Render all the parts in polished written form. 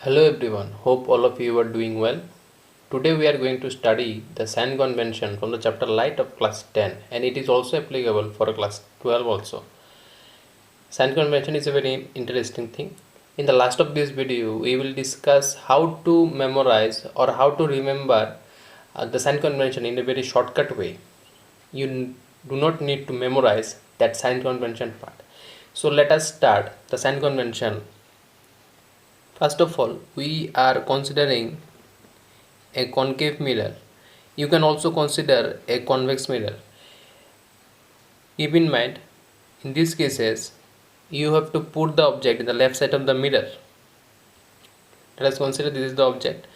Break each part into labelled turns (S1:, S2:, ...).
S1: Hello everyone, hope all of you are doing well. Today we are going to study the sign convention from the chapter Light of class 10 and it is also applicable for class 12 also. Sign convention is a very interesting thing. In the last of this video we will discuss how to memorize or how to remember the sign convention in a very shortcut way. You do not need to memorize that sign convention part. So let us start the sign convention. First of all, we are considering a concave mirror. You can also consider a convex mirror. Keep in mind, in these cases, you have to put the object in the left side of the mirror. Let us consider this is the object.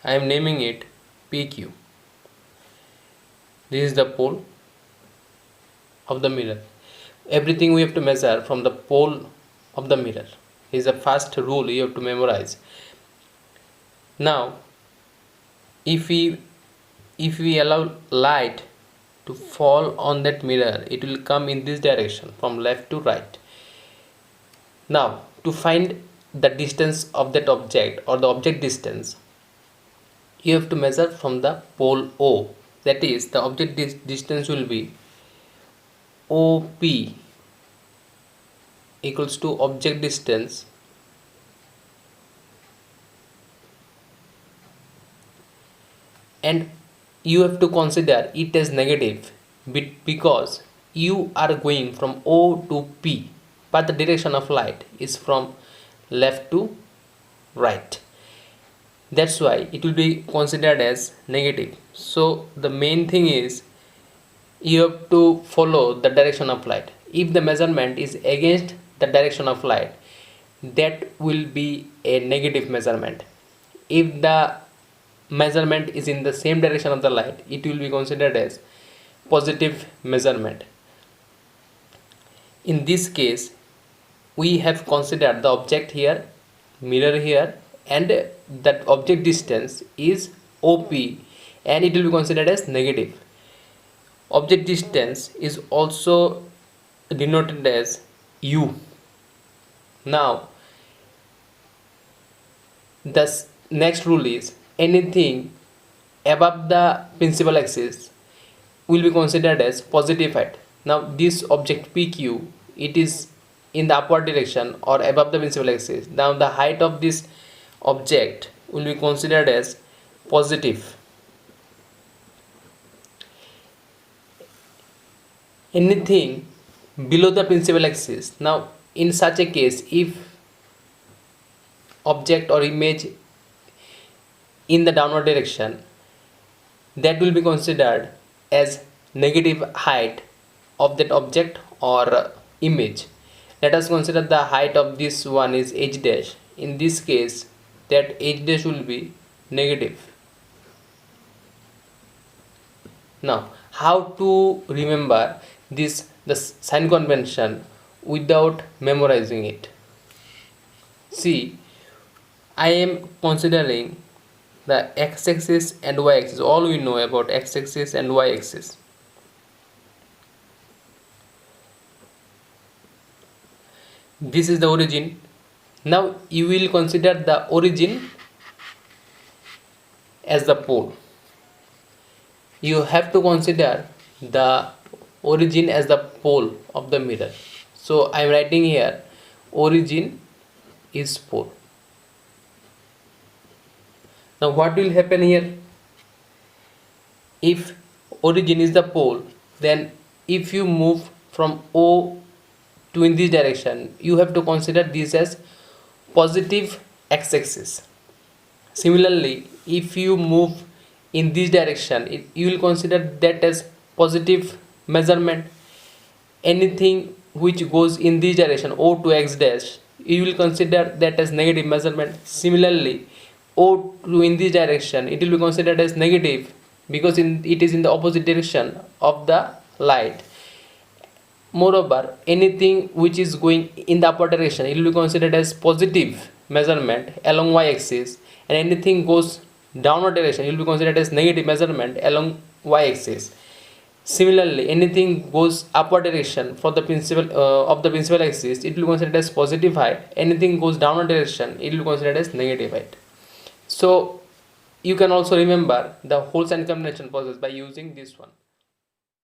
S1: I am naming it PQ. This is the pole of the mirror. Everything we have to measure from the pole of the mirror. This is the first rule you have to memorize. Now, if we allow light to fall on that mirror, it will come in this direction from left to right. Now to find the distance of that object or the object distance, you have to measure from the pole O. That is, the object distance will be OP equals to object distance and you have to consider it as negative because you are going from O to P, but the direction of light is from left to right. That's why it will be considered as negative. So the main thing is you have to follow the direction of light. If the measurement is against the direction of light, that will be a negative measurement. If the measurement is in the same direction of the light, it will be considered as positive measurement. In this case, we have considered the object here, mirror here, and that object distance is OP and it will be considered as negative. Object distance is also denoted as U. Now the next rule is anything above the principal axis will be considered as positive height. Now this object PQ, it is in the upward direction or above the principal axis. Now the height of this object will be considered as positive. Anything below the principal axis, now in such a case, if object or image in the downward direction, that will be considered as negative height of that object or image. Let us consider the height of this one is h dash. In this case, that h dash will be negative. Now how to remember the sign convention without memorizing it? See, I am considering the x-axis and y-axis. All we know about x-axis and y-axis. This is the origin. Now you will consider the origin as the pole. You have to consider the origin as the pole of the mirror. So I am writing here origin is pole. Now what will happen here? If origin is the pole, then if you move from O to in this direction, you have to consider this as positive x-axis. Similarly, if you move in this direction, you will consider that as positive measurement. Anything which goes in this direction, O to x dash, you will consider that as negative measurement. Similarly, O to in this direction, it will be considered as negative because it is in the opposite direction of the light. Moreover, anything which is going in the upward direction, it will be considered as positive measurement along y-axis, and anything goes downward direction, it will be considered as negative measurement along y-axis. Similarly, anything goes upward direction for the principal of the principal axis, it will be considered as positive height. Anything goes downward direction, it will be considered as negative height. So you can also remember the whole sign combination process by using this one.